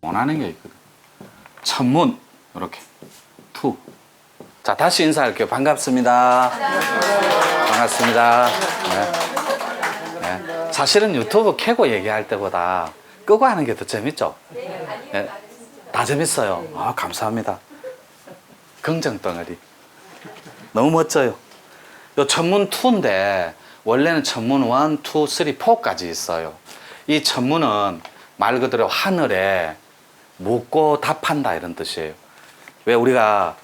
원하는 게 있거든. 천문 이렇게 투. 자, 다시 인사할게요. 반갑습니다. 반갑습니다. 네. 네. 사실은 유튜브 켜고 얘기할 때보다 끄고 하는 게 더 재밌죠? 네. 다 재밌어요. 아, 감사합니다. 긍정 덩어리. 너무 멋져요. 요 천문 2인데 원래는 천문 1, 2, 3, 4까지 있어요. 이 천문은 말 그대로 하늘에 묻고 답한다 이런 뜻이에요. 왜 우리가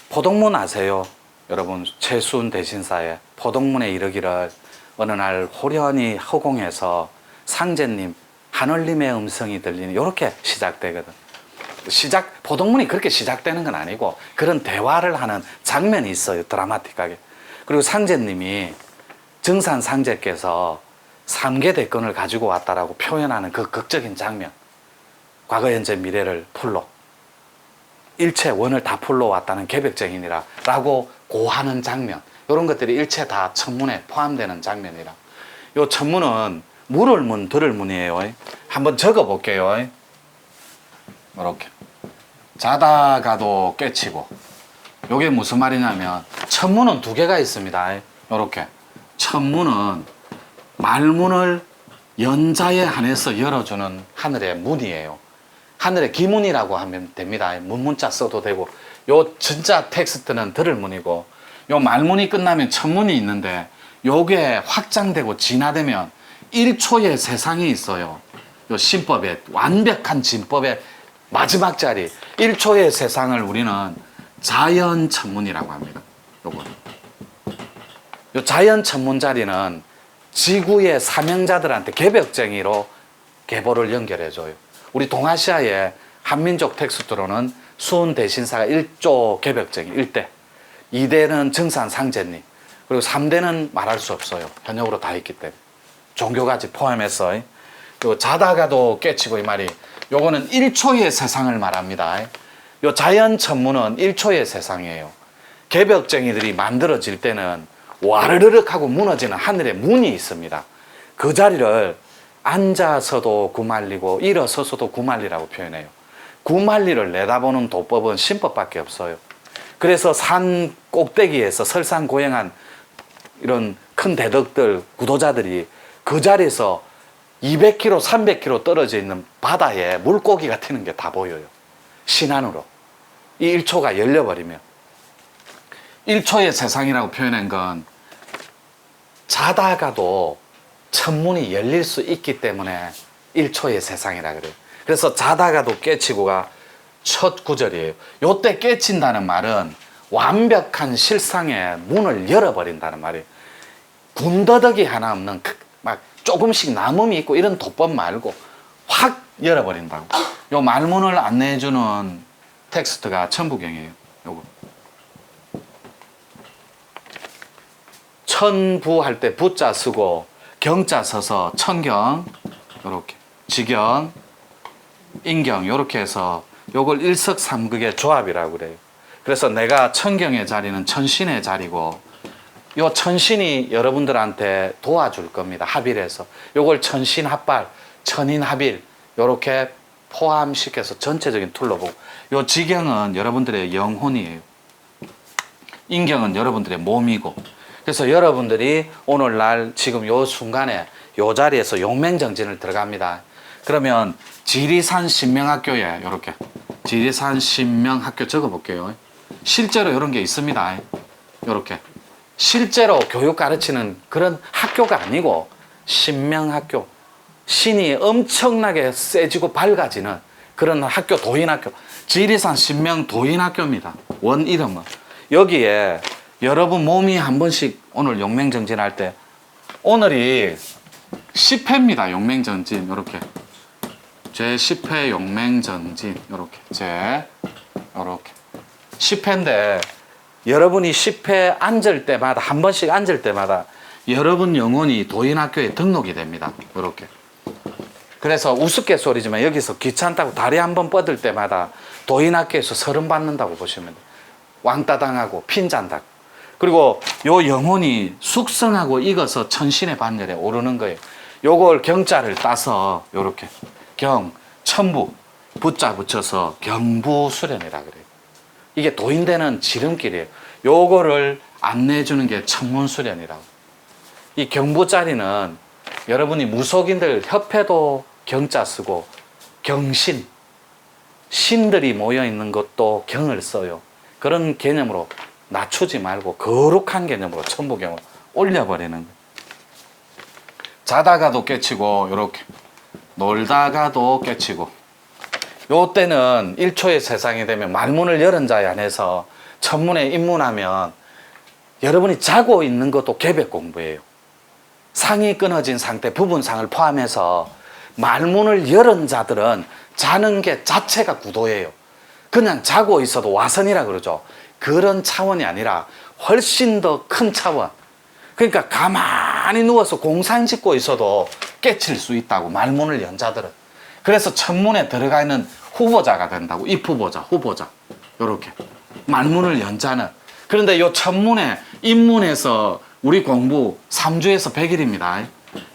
포동문 아세요? 여러분, 최수훈 대신사에 포동문에 이르기를 어느 날 호련히 허공에서 상제님, 하늘님의 음성이 들리는, 이렇게 시작되거든. 포동문이 그렇게 시작되는 건 아니고 그런 대화를 하는 장면이 있어요. 드라마틱하게. 그리고 상제님이 증산 상제께서 3개 대권을 가지고 왔다라고 표현하는 그 극적인 장면. 과거, 현재, 미래를 풀로. 일체 원을 다 풀로 왔다는 개벽증이니라 라고 고하는 장면. 이런 것들이 일체 다 천문에 포함되는 장면이라. 이 천문은 물을 문, 들을 문이에요. 한번 적어 볼게요. 이렇게. 자다가도 깨치고. 이게 무슨 말이냐면 천문은 2개가 있습니다. 이렇게. 천문은 말문을 연자에 한해서 열어주는 하늘의 문이에요. 하늘의 기문이라고 하면 됩니다. 문문자 써도 되고. 요 진짜 텍스트는 들을 문이고, 요 말문이 끝나면 천문이 있는데 요게 확장되고 진화되면 1초의 세상이 있어요. 요 신법의 완벽한 진법의 마지막 자리 1초의 세상을 우리는 자연천문이라고 합니다. 요거. 요 자연천문 자리는 지구의 사명자들한테 개벽쟁이로 계보를 연결해줘요. 우리 동아시아의 한민족 텍스트로는 수훈 대신사가 1조 개벽쟁이 1대, 2대는 증산 상제님, 그리고 3대는 말할 수 없어요. 현역으로 다 있기 때문에. 종교까지 포함해서. 요 자다가도 깨치고, 이 말이 요거는 1초의 세상을 말합니다. 요 자연천문은 1초의 세상이에요. 개벽쟁이들이 만들어질 때는 와르르륵 하고 무너지는 하늘의 문이 있습니다. 그 자리를 앉아서도 구말리고 일어서서도 구말리라고 표현해요. 구말리를 내다보는 도법은 신법밖에 없어요. 그래서 산 꼭대기에서 설상고행한 이런 큰 대덕들, 구도자들이 그 자리에서 200km, 300km 떨어져 있는 바다에 물고기가 튀는 게 다 보여요. 신안으로. 이 1초가 열려버리면. 1초의 세상이라고 표현한 건 자다가도 천문이 열릴 수 있기 때문에 1초의 세상이라 그래요. 그래서 자다가도 깨치고가 첫 구절이에요. 요때 깨친다는 말은 완벽한 실상의 문을 열어버린다는 말이에요. 군더더기 하나 없는 막 조금씩 남음이 있고 이런 도법 말고 확 열어버린다고. 요 말문을 안내해주는 텍스트가 천부경이에요. 요거. 천부 할 때 부자 쓰고 경자 써서 천경, 요렇게 지경, 인경 요렇게 해서 요걸 일석삼극의 조합이라고 그래요. 그래서 내가 천경의 자리는 천신의 자리고, 요 천신이 여러분들한테 도와줄 겁니다. 합일해서. 요걸 천신합발, 천인합일 요렇게 포함시켜서 전체적인 툴로 보고, 요 지경은 여러분들의 영혼이에요. 인경은 여러분들의 몸이고. 그래서 여러분들이 오늘날 지금 요 순간에 요 자리에서 용맹정진을 들어갑니다. 그러면 지리산 신명학교에 요렇게 지리산 신명학교 적어볼게요. 실제로 이런 게 있습니다. 요렇게 실제로 교육 가르치는 그런 학교가 아니고 신명학교, 신이 엄청나게 세지고 밝아지는 그런 학교, 도인학교, 지리산 신명 도인학교입니다. 원 이름은. 여기에 여러분 몸이 한 번씩 오늘 용맹정진할 때, 오늘이 10회입니다. 용맹정진 요렇게 제 10회 용맹정진 요렇게 요렇게 10회인데, 여러분이 10회 앉을 때마다 한 번씩 앉을 때마다 여러분 영혼이 도인학교에 등록이 됩니다. 요렇게. 그래서 우스갯소리지만 여기서 귀찮다고 다리 한번 뻗을 때마다 도인학교에서 서름 받는다고 보시면 돼요. 왕따 당하고 핀잔다. 그리고 요 영혼이 숙성하고 익어서 천신의 반열에 오르는 거예요. 요걸 경자를 따서 요렇게 경, 천부, 붙자 붙여서 경부수련이라 그래요. 이게 도인되는 지름길이에요. 요거를 안내해주는 게 천문수련이라고. 이 경부자리는 여러분이 무속인들 협회도 경자 쓰고 경신, 신들이 모여있는 것도 경을 써요. 그런 개념으로 낮추지 말고 거룩한 개념으로 천부경을 올려버리는 거예요. 자다가도 깨치고 이렇게 놀다가도 깨치고. 요 때는 1초의 세상이 되면 말문을 열은 자에 한해서 천문에 입문하면 여러분이 자고 있는 것도 개벽 공부예요. 상이 끊어진 상태, 부분상을 포함해서 말문을 열은 자들은 자는 게 자체가 구도예요. 그냥 자고 있어도 와선이라 그러죠. 그런 차원이 아니라 훨씬 더 큰 차원. 그러니까 가만히 누워서 공상 짓고 있어도 깨칠 수 있다고, 말문을 연 자들은. 그래서 천문에 들어가 있는 후보자가 된다고. 입후보자, 후보자. 요렇게 말문을 연 자는. 그런데 요 천문에 입문해서 우리 공부 3주에서 100일입니다.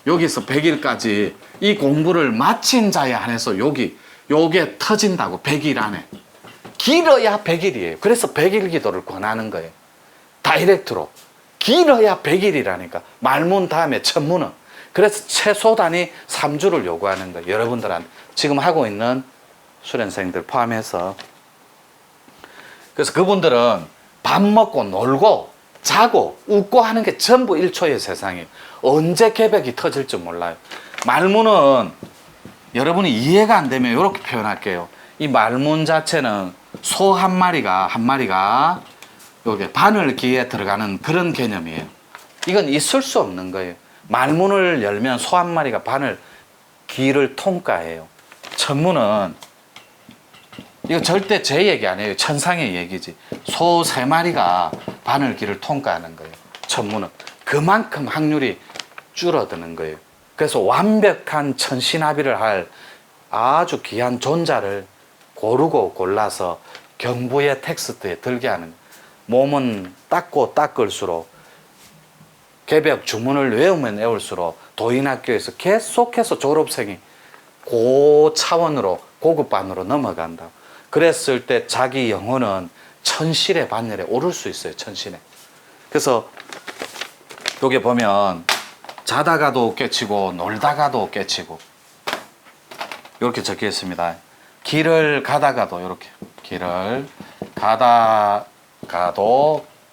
여기서 100일까지 이 공부를 마친 자에 한해서 요게 터진다고. 100일 안에. 길어야 100일이에요. 그래서 100일 기도를 권하는 거예요. 다이렉트로. 길어야 100일이라니까. 말문 다음에 천문은. 그래서 최소단위 3주를 요구하는 거예요. 여러분들한테. 지금 하고 있는 수련생들 포함해서. 그래서 그분들은 밥 먹고 놀고 자고 웃고 하는 게 전부 1초의 세상이에요. 언제 개벽이 터질지 몰라요. 말문은 여러분이 이해가 안 되면 이렇게 표현할게요. 이 말문 자체는 소 한 마리가 여기 바늘귀에 들어가는 그런 개념이에요. 이건 있을 수 없는 거예요. 말문을 열면 소 한 마리가 바늘귀를 통과해요. 천문은 이거 절대 제 얘기 아니에요. 천상의 얘기지. 소 3마리가 바늘귀를 통과하는 거예요. 천문은. 그만큼 확률이 줄어드는 거예요. 그래서 완벽한 천신합의를 할 아주 귀한 존자를 고르고 골라서 경부의 텍스트에 들게 하는 거예요. 몸은 닦고 닦을수록 개벽 주문을 외우면 외울수록 도인학교에서 계속해서 졸업생이 고차원으로 고급반으로 넘어간다. 그랬을 때 자기 영혼은 천실의 반열에 오를 수 있어요. 천신에. 그래서 여기 보면 자다가도 깨치고 놀다가도 깨치고 이렇게 적혀 있습니다. 길을 가다가도 이렇게 길을 가다가도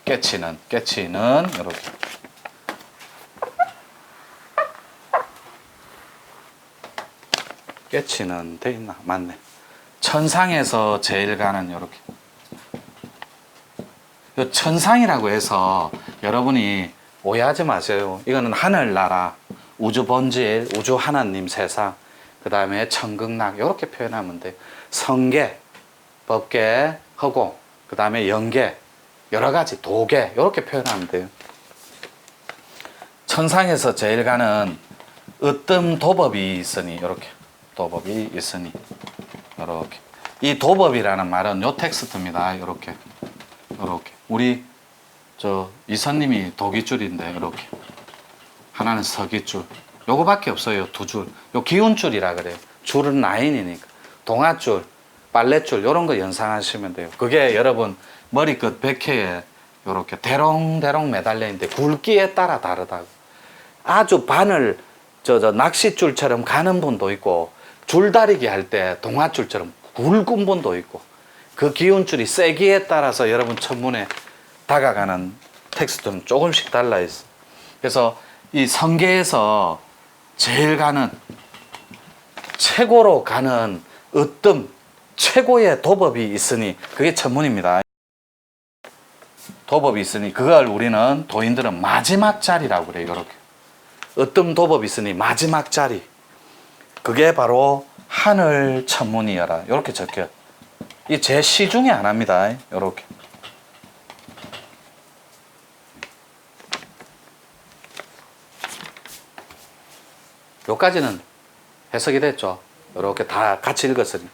깨치는 이렇게 깨치는 돼 있나? 맞네. 천상에서 제일 가는 이렇게. 이 천상이라고 해서 여러분이 오해하지 마세요. 이거는 하늘나라, 우주 본질, 우주 하나님 세상, 그 다음에 천극락 이렇게 표현하면 돼요. 성계, 법계, 허공, 그 다음에 영계, 여러 가지 도계 이렇게 표현하면 돼요. 천상에서 제일 가는 으뜸 도법이 있으니 이렇게 도법이 있으니 이렇게. 이 도법이라는 말은 요 텍스트입니다. 이렇게 우리 이선님이 도기줄인데 이렇게 하나는 서기줄. 요거밖에 없어요. 2줄. 요 기운줄이라 그래요. 줄은 라인이니까. 동아줄, 빨랫줄 요런 거 연상하시면 돼요. 그게 여러분 머리끝 백회에 요렇게 대롱대롱 매달려 있는데 굵기에 따라 다르다고. 아주 바늘 낚싯줄처럼 가는 분도 있고 줄다리기 할 때 동아줄처럼 굵은 분도 있고 그 기운줄이 세기에 따라서 여러분 천문에 다가가는 텍스트는 조금씩 달라 있어. 그래서 이 성계에서 제일 가는 최고로 가는 으뜸 최고의 도법이 있으니 그게 천문입니다. 도법이 있으니 그걸 우리는 도인들은 마지막 자리라고 그래요. 이렇게 으뜸 도법이 있으니 마지막 자리. 그게 바로 하늘 천문이여라. 이렇게 적혀요. 이 제 시 중에 하나입니다. 이렇게. 요까지는 해석이 됐죠. 이렇게 다 같이 읽었으니.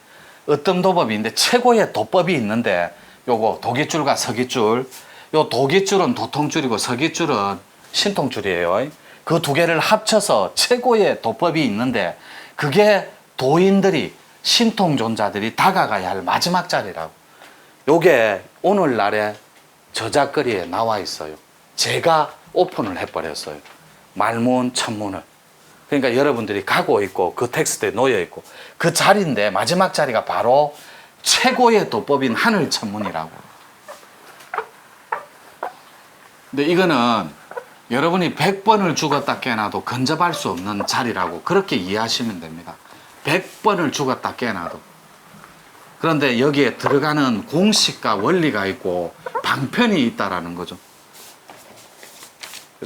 으뜸 도법인데 최고의 도법이 있는데 요거 도기줄과 서기줄. 요 도기줄은 도통줄이고 서기줄은 신통줄이에요. 그 두 개를 합쳐서 최고의 도법이 있는데 그게 도인들이 신통존자들이 다가가야 할 마지막 자리라고. 요게 오늘날의 저작거리에 나와 있어요. 제가 오픈을 해버렸어요. 말문, 천문을. 그러니까 여러분들이 가고 있고 그 텍스트에 놓여 있고 그 자리인데 마지막 자리가 바로 최고의 도법인 하늘천문이라고. 근데 이거는 여러분이 100번을 죽었다 깨어나도 근접할 수 없는 자리라고 그렇게 이해하시면 됩니다. 100번을 죽었다 깨어나도. 그런데 여기에 들어가는 공식과 원리가 있고 방편이 있다라는 거죠.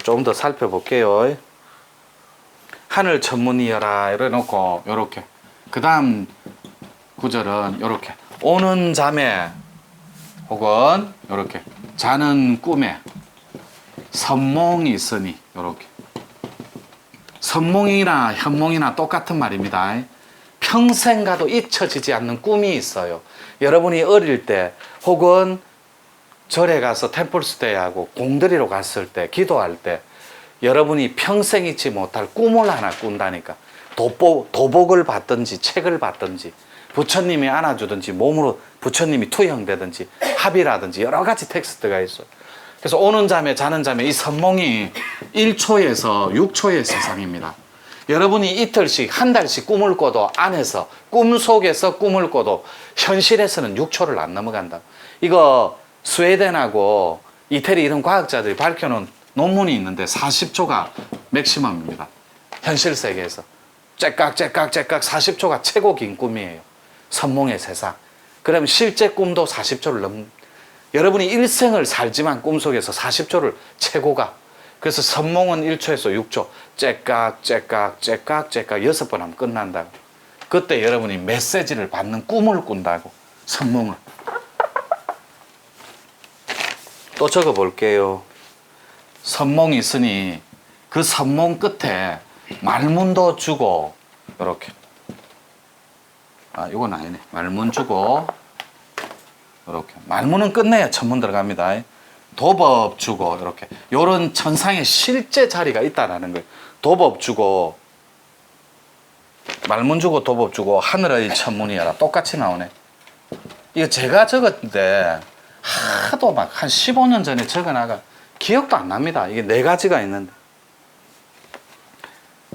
조금 더 살펴볼게요. 하늘 천문이여라 이래 놓고 요렇게. 그 다음 구절은 요렇게. 오는 잠에 혹은 요렇게 자는 꿈에 선몽이 있으니 요렇게. 선몽이나 현몽이나 똑같은 말입니다. 평생 가도 잊혀지지 않는 꿈이 있어요. 여러분이 어릴 때 혹은 절에 가서 템플스테이하고 공들이로 갔을 때 기도할 때 여러분이 평생 잊지 못할 꿈을 하나 꾼다니까. 도복을 받든지 책을 받든지 부처님이 안아주든지 몸으로 부처님이 투영되든지 합의라든지 여러 가지 텍스트가 있어요. 그래서 오는 잠에 자는 잠에 이 선몽이 1초에서 6초의 세상입니다. 여러분이 이틀씩 한 달씩 꿈을 꿔도 안에서 꿈속에서 꿈을 꿔도 현실에서는 6초를 안 넘어간다. 이거 스웨덴하고 이태리 이런 과학자들이 밝혀놓은 논문이 있는데 40초가 맥시멈입니다. 현실 세계에서 째깍 40초가 최고 긴 꿈이에요. 선몽의 세상. 그러면 실제 꿈도 40초를 여러분이 일생을 살지만 꿈속에서 40초를 최고가. 그래서 선몽은 1초에서 6초 째깍 6번 하면 끝난다고. 그때 여러분이 메시지를 받는 꿈을 꾼다고. 선몽을. 또 적어 볼게요. 선몽이 있으니 그 선몽 끝에 말문도 주고 이렇게. 이건 아니네. 말문 주고 이렇게. 말문은 끝내야 천문 들어갑니다. 도법 주고 이렇게. 요런 천상의 실제 자리가 있다라는 거예요. 도법 주고 말문 주고 도법 주고 하늘의 천문이여라. 똑같이 나오네. 이거 제가 적었는데 하도 막 한 15년 전에 적어나가 기억도 안 납니다. 이게 4가지가 있는데.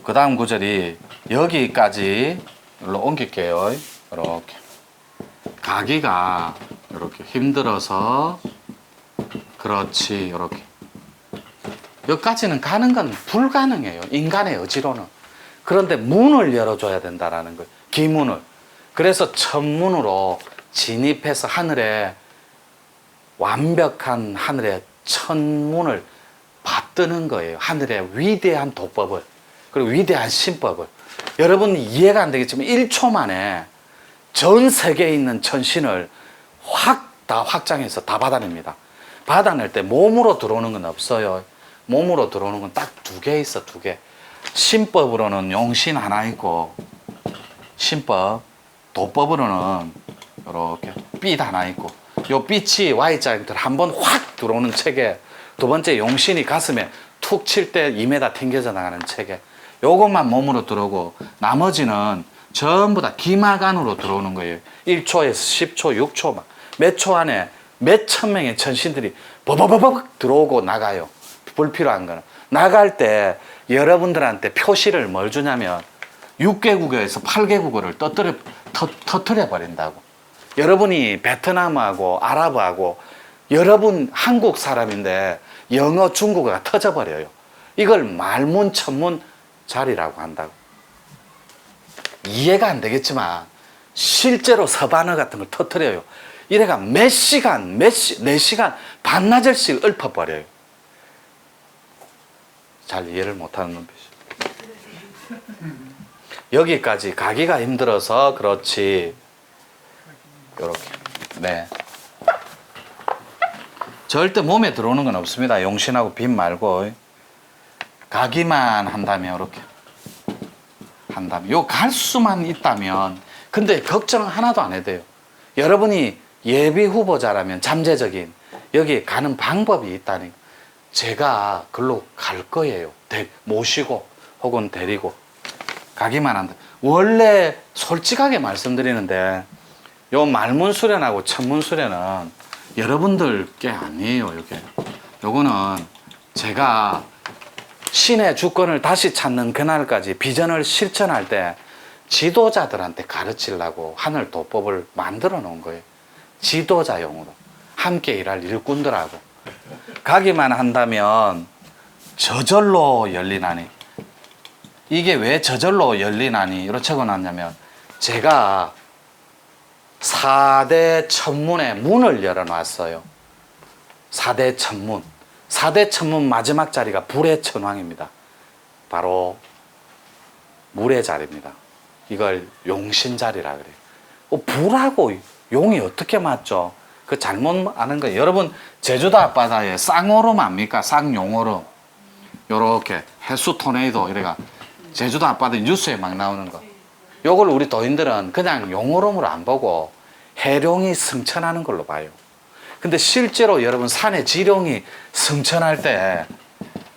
그 다음 구절이 여기까지 일로 옮길게요. 이렇게. 가기가 이렇게 힘들어서 그렇지 이렇게. 여기까지는 가는 건 불가능해요. 인간의 의지로는. 그런데 문을 열어줘야 된다라는 거예요. 기문을. 그래서 천문으로 진입해서 하늘에 완벽한 하늘의 천문을 받드는 거예요. 하늘의 위대한 도법을. 그리고 위대한 신법을. 여러분 이해가 안 되겠지만 1초 만에 전 세계에 있는 천신을 확 다 확장해서 다 받아냅니다. 받아낼 때 몸으로 들어오는 건 없어요. 몸으로 들어오는 건 딱 2개 있어. 2개. 신법으로는 용신 하나 있고 신법, 도법으로는 이렇게 빛 하나 있고 요 빛이 Y자형들 한번 확 들어오는 체계. 2번째 용신이 가슴에 툭 칠 때 2m 튕겨져 나가는 체계. 요것만 몸으로 들어오고 나머지는 전부 다 기막 안으로 들어오는 거예요. 1초에서 10초, 6초 막 몇 초 안에 몇 천 명의 천신들이 버버버벅 들어오고 나가요. 불필요한 거는. 나갈 때 여러분들한테 표시를 뭘 주냐면 6개국어에서 8개국어를 터뜨려 버린다고. 여러분이 베트남하고 아랍하고 여러분 한국 사람인데 영어, 중국어가 터져버려요. 이걸 말문, 천문 자리라고 한다고. 이해가 안 되겠지만 실제로 서반어 같은 걸 터뜨려요. 이래가 몇 시간, 4시간, 반나절씩 읊어버려요. 잘 이해를 못하는 눈빛이. 여기까지 가기가 힘들어서 그렇지. 요렇게. 네. 절대 몸에 들어오는 건 없습니다. 용신하고 빛 말고. 가기만 한다면 이렇게 한다면 요 갈 수만 있다면. 근데 걱정 하나도 안 해도 돼요. 여러분이 예비 후보자라면 잠재적인 여기 가는 방법이 있다니 제가 글로 갈 거예요. 모시고 혹은 데리고 가기만 한다. 원래 솔직하게 말씀드리는데 요 말문수련하고 천문수련은 여러분들 게 아니에요. 요거는 제가 신의 주권을 다시 찾는 그날까지 비전을 실천할 때 지도자들한테 가르치려고 하늘 도법을 만들어 놓은 거예요. 지도자용으로 함께 일할 일꾼들하고 가기만 한다면 저절로 열리나니. 이게 왜 저절로 열리나니 이렇게 적어놨냐면 제가 4대 천문의 문을 열어놨어요. 4대 천문. 4대 천문 마지막 자리가 불의 천왕입니다. 바로 물의 자리입니다. 이걸 용신자리라 그래요. 불하고 용이 어떻게 맞죠? 그 잘못 아는 거예요. 여러분 제주도 앞바다에 쌍오름 압니까? 쌍용오름. 요렇게 해수 토네이도 이래가 제주도 앞바다 뉴스에 막 나오는 거. 요걸 우리 도인들은 그냥 용오름으로 안 보고 해룡이 승천하는 걸로 봐요. 근데 실제로 여러분 산에 지룡이 승천할 때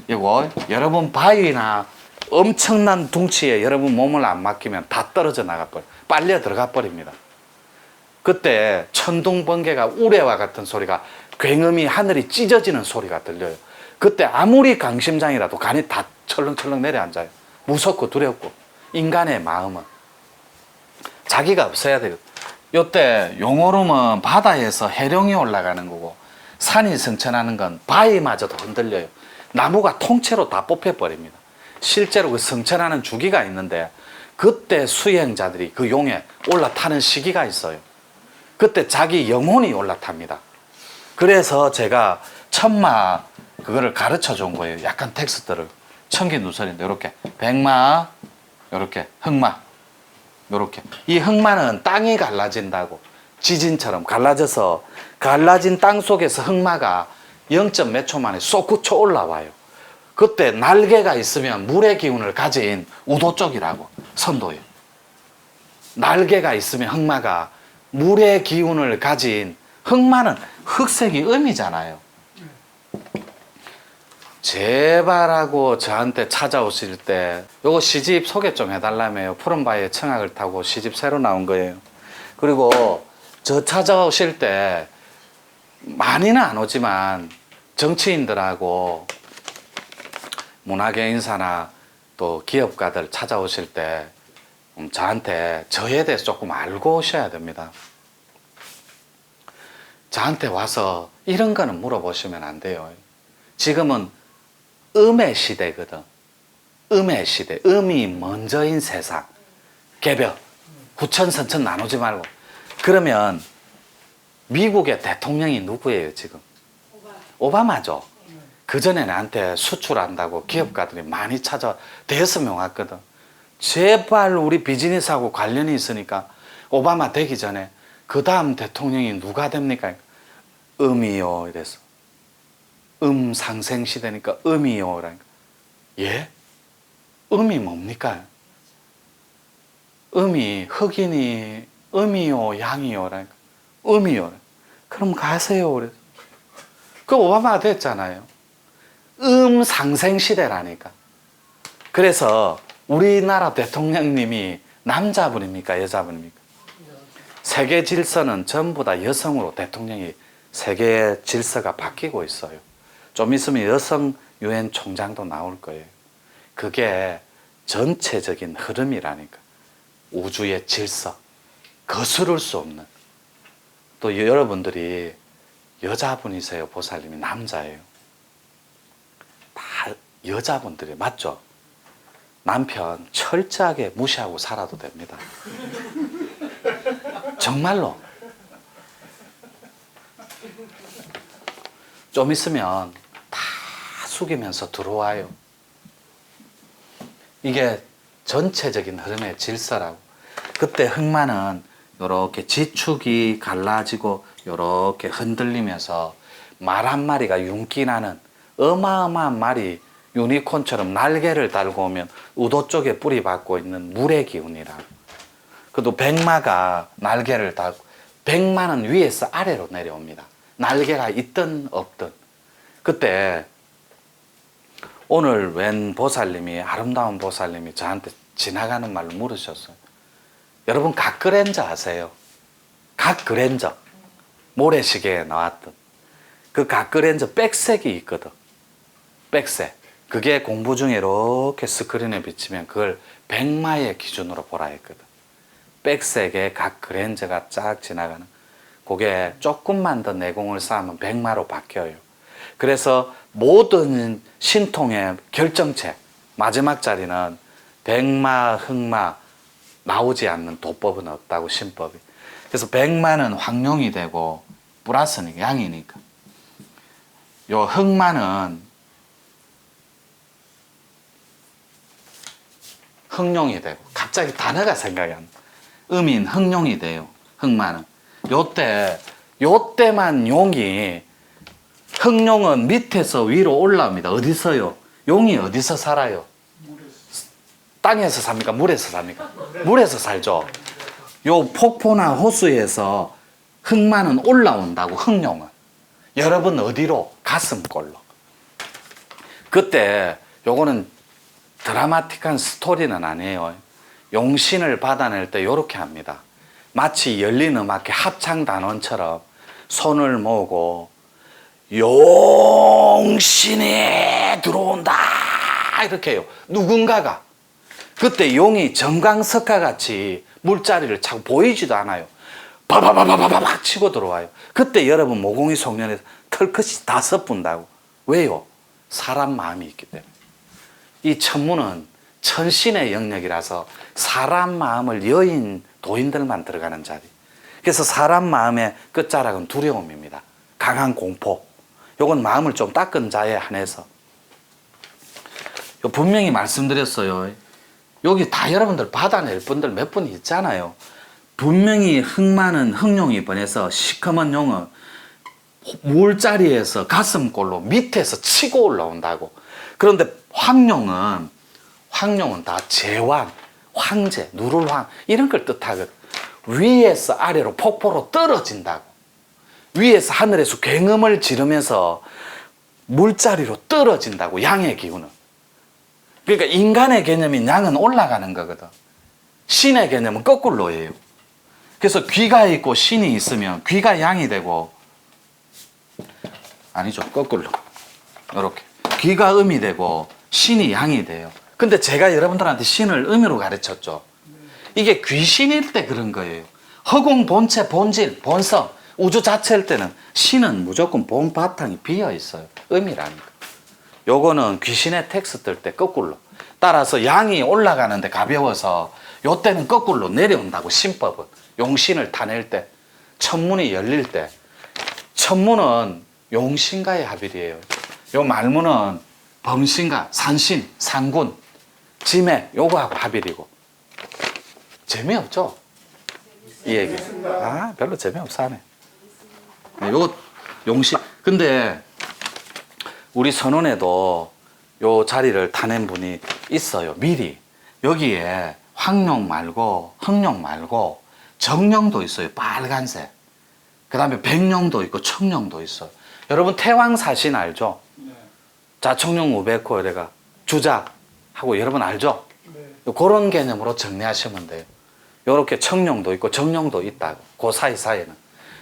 이거 여러분 바위나 엄청난 둥치에 여러분 몸을 안 맡기면 다 떨어져 나가버려. 빨려 들어가 버립니다. 그때 천둥번개가 우레와 같은 소리가 굉음이 하늘이 찢어지는 소리가 들려요. 그때 아무리 강심장이라도 간이 다 철렁철렁 내려앉아요. 무섭고 두렵고. 인간의 마음은 자기가 없어야 돼요. 요때 용오름은 바다에서 해룡이 올라가는 거고 산이 승천하는 건 바위마저도 흔들려요. 나무가 통째로 다 뽑혀버립니다. 실제로 그 승천하는 주기가 있는데 그때 수행자들이 그 용에 올라타는 시기가 있어요. 그때 자기 영혼이 올라탑니다. 그래서 제가 천마 그거를 가르쳐 준 거예요. 약간 텍스트를. 천기누설인데 이렇게 백마, 이렇게 흑마, 이렇게. 이 흑마는 땅이 갈라진다고 지진처럼 갈라져서 갈라진 땅 속에서 흑마가 0. 몇 초 만에 쏙 굳혀 올라와요. 그때 날개가 있으면 물의 기운을 가진 우도 쪽이라고 선도예요. 날개가 있으면 흑마가 물의 기운을 가진 흑마는 흑색이 음이잖아요. 제발하고 저한테 찾아오실 때 요거 시집 소개 좀 해달라며요. 푸른바위에 청학을 타고 시집 새로 나온 거예요. 그리고 저 찾아오실 때 많이는 안 오지만 정치인들하고 문화계 인사나 또 기업가들 찾아오실 때 저한테 저에 대해서 조금 알고 오셔야 됩니다. 저한테 와서 이런 거는 물어보시면 안 돼요. 지금은 음의 시대거든. 음의 시대. 음이 먼저인 세상. 개별. 후천선천 나누지 말고. 그러면 미국의 대통령이 누구예요 지금? 오바마죠. 그 전에 나한테 수출한다고 기업가들이 많이 찾아 대여섯 명 왔거든. 제발 우리 비즈니스하고 관련이 있으니까 오바마 되기 전에 그 다음 대통령이 누가 됩니까? 음이요 이래서. 상생시대니까 음이요 라니까. 예? 음이 뭡니까? 음이 흑인이 음이요 양이요 라니까. 음이요. 그럼 가세요 그래서. 그 오바마가 됐잖아요. 상생시대라니까. 그래서 우리나라 대통령님이 남자분입니까 여자분입니까? 세계 질서는 전부 다 여성으로 대통령이 세계 질서가 바뀌고 있어요. 좀 있으면 여성 유엔 총장도 나올 거예요. 그게 전체적인 흐름이라니까. 우주의 질서. 거스를 수 없는. 또 여러분들이 여자분이세요. 보살님이 남자예요. 다 여자분들이 맞죠? 남편 철저하게 무시하고 살아도 됩니다. 정말로. 좀 있으면 다 숙이면서 들어와요. 이게 전체적인 흐름의 질서라고. 그때 흑마는 이렇게 지축이 갈라지고 이렇게 흔들리면서 말 한 마리가 윤기 나는 어마어마한 말이 유니콘처럼 날개를 달고 오면 우도 쪽에 뿌리 박고 있는 물의 기운이라. 그래도 백마가 날개를 달고 백마는 위에서 아래로 내려옵니다. 날개가 있든 없든. 그때 오늘 웬 보살님이 아름다운 보살님이 저한테 지나가는 말로 물으셨어요. 여러분 각그랜저 아세요? 각그랜저 모래시계에 나왔던 그 각그랜저 백색이 있거든. 백색. 그게 공부 중에 이렇게 스크린에 비치면 그걸 백마의 기준으로 보라 했거든. 백색의 각그랜저가 쫙 지나가는 그게 조금만 더 내공을 쌓으면 백마로 바뀌어요. 그래서 모든 신통의 결정체 마지막 자리는 백마, 흑마 나오지 않는 도법은 없다고 신법이. 그래서 백마는 황룡이 되고 플러스는 양이니까. 요 흑마는 흑룡이 되고 갑자기 단어가 생각이 안 나. 음인 흑룡이 돼요. 흑마는. 요때만 용이 흑룡은 밑에서 위로 올라옵니다. 어디서요? 용이 어디서 살아요? 땅에서 삽니까? 물에서 삽니까? 물에서 살죠. 요 폭포나 호수에서 흑마는 올라온다고 흑룡은. 여러분 어디로? 가슴골로. 그때 요거는 드라마틱한 스토리는 아니에요. 용신을 받아낼 때 요렇게 합니다. 마치 열린 음악회 합창단원처럼 손을 모으고 용신이 들어온다 이렇게 해요. 누군가가. 그때 용이 정광석화 같이 물자리를 차고 보이지도 않아요. 바바바바바바 치고 들어와요. 그때 여러분 모공이 속년에서 털끝이 다 섯분다고. 왜요? 사람 마음이 있기 때문에. 이 천문은 천신의 영역이라서 사람 마음을 여인 도인들만 들어가는 자리. 그래서 사람 마음의 끝자락은 두려움입니다. 강한 공포. 요건 마음을 좀 닦은 자에 한해서. 분명히 말씀드렸어요. 여기 다 여러분들 받아낼 분들 몇 분 있잖아요. 분명히 흑마는 흑룡이 번해서 시커먼 용은 물자리에서 가슴골로 밑에서 치고 올라온다고. 그런데 황룡은 다 제왕, 황제, 누를황 이런 걸 뜻하거든. 위에서 아래로 폭포로 떨어진다고. 위에서 하늘에서 굉음을 지르면서 물자리로 떨어진다고. 양의 기운은. 그러니까 인간의 개념인 양은 올라가는 거거든. 신의 개념은 거꾸로예요. 그래서 귀가 있고 신이 있으면 귀가 양이 되고, 아니죠, 거꾸로 이렇게 귀가 음이 되고 신이 양이 돼요. 근데 제가 여러분들한테 신을 음으로 가르쳤죠. 이게 귀신일 때 그런 거예요. 허공 본체, 본질, 본성, 우주 자체일 때는 신은 무조건 본 바탕이 비어 있어요. 음이라니까. 요거는 귀신의 텍스 뜰 때 거꾸로. 따라서 양이 올라가는데 가벼워서 요때는 거꾸로 내려온다고. 신법은 용신을 타낼 때, 천문이 열릴 때. 천문은 용신과의 합일이에요. 요 말문은 범신과 산신, 상군, 지맥 요거하고 합일이고. 재미없죠? 이 얘기. 아, 별로 재미없어 하네. 요거 용신. 근데 우리 선원에도 요 자리를 타낸 분이 있어요. 미리. 여기에 황룡 말고 흑룡 말고 정룡도 있어요. 빨간색. 그 다음에 백룡도 있고 청룡도 있어요. 여러분 태왕사신 알죠? 네. 자청룡 우백호 이래가 주자하고 여러분 알죠? 네. 그런 개념으로 정리하시면 돼요. 요렇게 청룡도 있고 정룡도 있다고. 그 사이사이에는.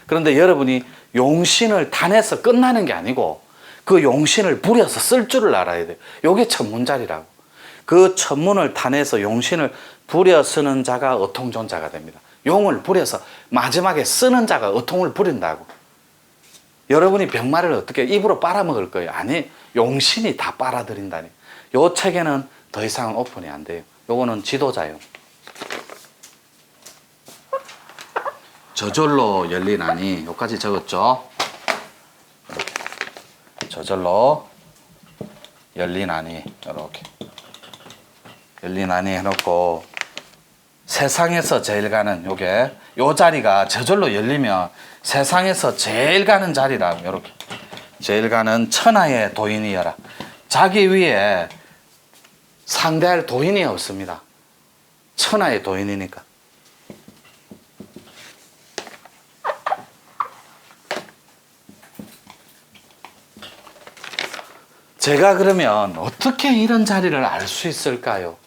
그런데 여러분이 용신을 타내서 끝나는 게 아니고 그 용신을 부려서 쓸 줄을 알아야 돼요. 요게 천문자리라고. 그 천문을 타내서 용신을 부려 쓰는 자가 어통존자가 됩니다. 용을 부려서 마지막에 쓰는 자가 어통을 부린다고. 여러분이 병마를 어떻게 입으로 빨아먹을 거예요? 아니, 용신이 다 빨아들인다니. 요 책에는 더 이상은 오픈이 안 돼요. 요거는 지도자요. 저절로 열리나니 요까지 적었죠. 저절로 열리나니 이렇게 열리나니 해놓고 세상에서 제일 가는 요게 요 자리가 저절로 열리면 세상에서 제일 가는 자리라. 이렇게 제일 가는 천하의 도인이여라. 자기 위에 상대할 도인이 없습니다. 천하의 도인이니까. 제가 그러면 어떻게 이런 자리를 알 수 있을까요?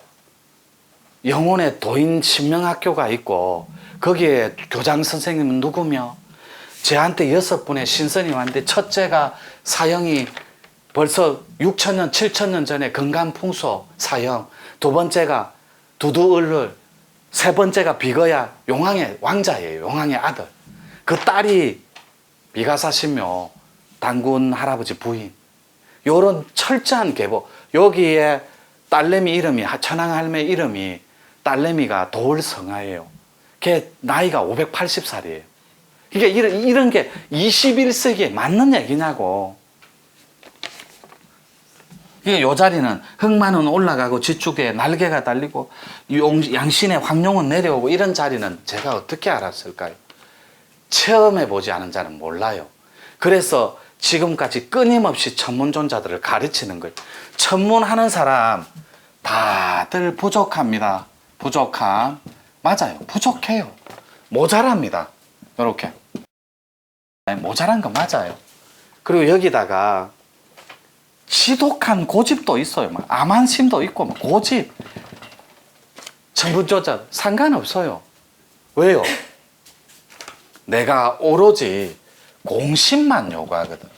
영혼의 도인 신명학교가 있고 거기에 교장 선생님은 누구며 저한테 6분의 신선이 왔는데 첫째가 사형이 벌써 6천년 7천년 전에 건강풍소 사형, 두 번째가 두두을를, 세 번째가 비거야 용왕의 왕자예요. 용왕의 아들. 그 딸이 비가사 신묘 당군 할아버지 부인. 요런 철저한 계보. 여기에 딸내미 이름이 천황 할매 이름이 딸내미가 도울성아예요. 걔 나이가 580살이에요. 그러니까 이런 게 21세기에 맞는 얘기냐고. 요 자리는 흑마는 올라가고 지축에 날개가 달리고 양신의 황룡은 내려오고 이런 자리는 제가 어떻게 알았을까요? 체험해 보지 않은 자는 몰라요. 그래서 지금까지 끊임없이 천문존자들을 가르치는 거예요. 천문하는 사람 다들 부족합니다. 부족함. 맞아요. 부족해요. 모자랍니다. 이렇게. 모자란 거 맞아요. 그리고 여기다가 지독한 고집도 있어요. 막 암한심도 있고 막 고집. 천문조자 상관없어요. 왜요? 내가 오로지 공심만 요구하거든.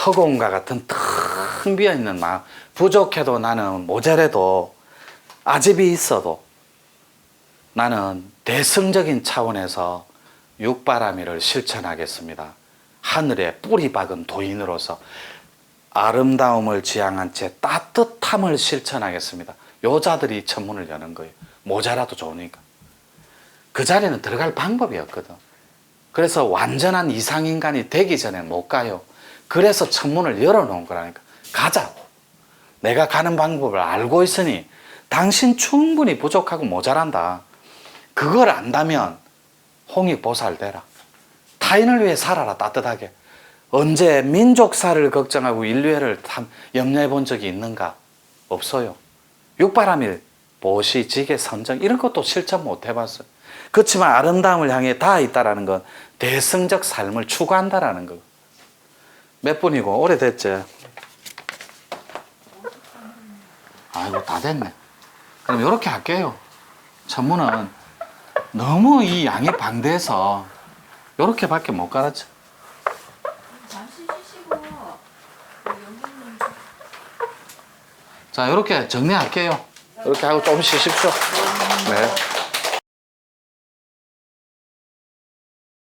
허공과 같은 텅 비어있는 마음. 부족해도 나는 모자라도 아집이 있어도 나는 대승적인 차원에서 육바라밀을 실천하겠습니다. 하늘에 뿌리 박은 도인으로서 아름다움을 지향한 채 따뜻함을 실천하겠습니다. 여자들이 천문을 여는 거예요. 모자라도 좋으니까. 그 자리는 들어갈 방법이 없거든. 그래서 완전한 이상인간이 되기 전에 못 가요. 그래서 천문을 열어놓은 거라니까. 가자고. 내가 가는 방법을 알고 있으니 당신 충분히 부족하고 모자란다. 그걸 안다면 홍익보살 되라. 타인을 위해 살아라. 따뜻하게. 언제 민족사를 걱정하고 인류애를 염려해 본 적이 있는가? 없어요. 육바라밀, 보시, 지계, 선정 이런 것도 실천 못 해봤어요. 그렇지만 아름다움을 향해 닿아 있다는 건 대승적 삶을 추구한다라는 거. 몇 분이고 오래됐지? 아이고 다 됐네. 그럼 이렇게 할게요. 천문은 너무 이 양이 방대해서 이렇게밖에 못 가르쳐. 잠시 쉬시고 연기님 자, 이렇게 정리할게요. 이렇게 하고 좀 쉬십시오. 네.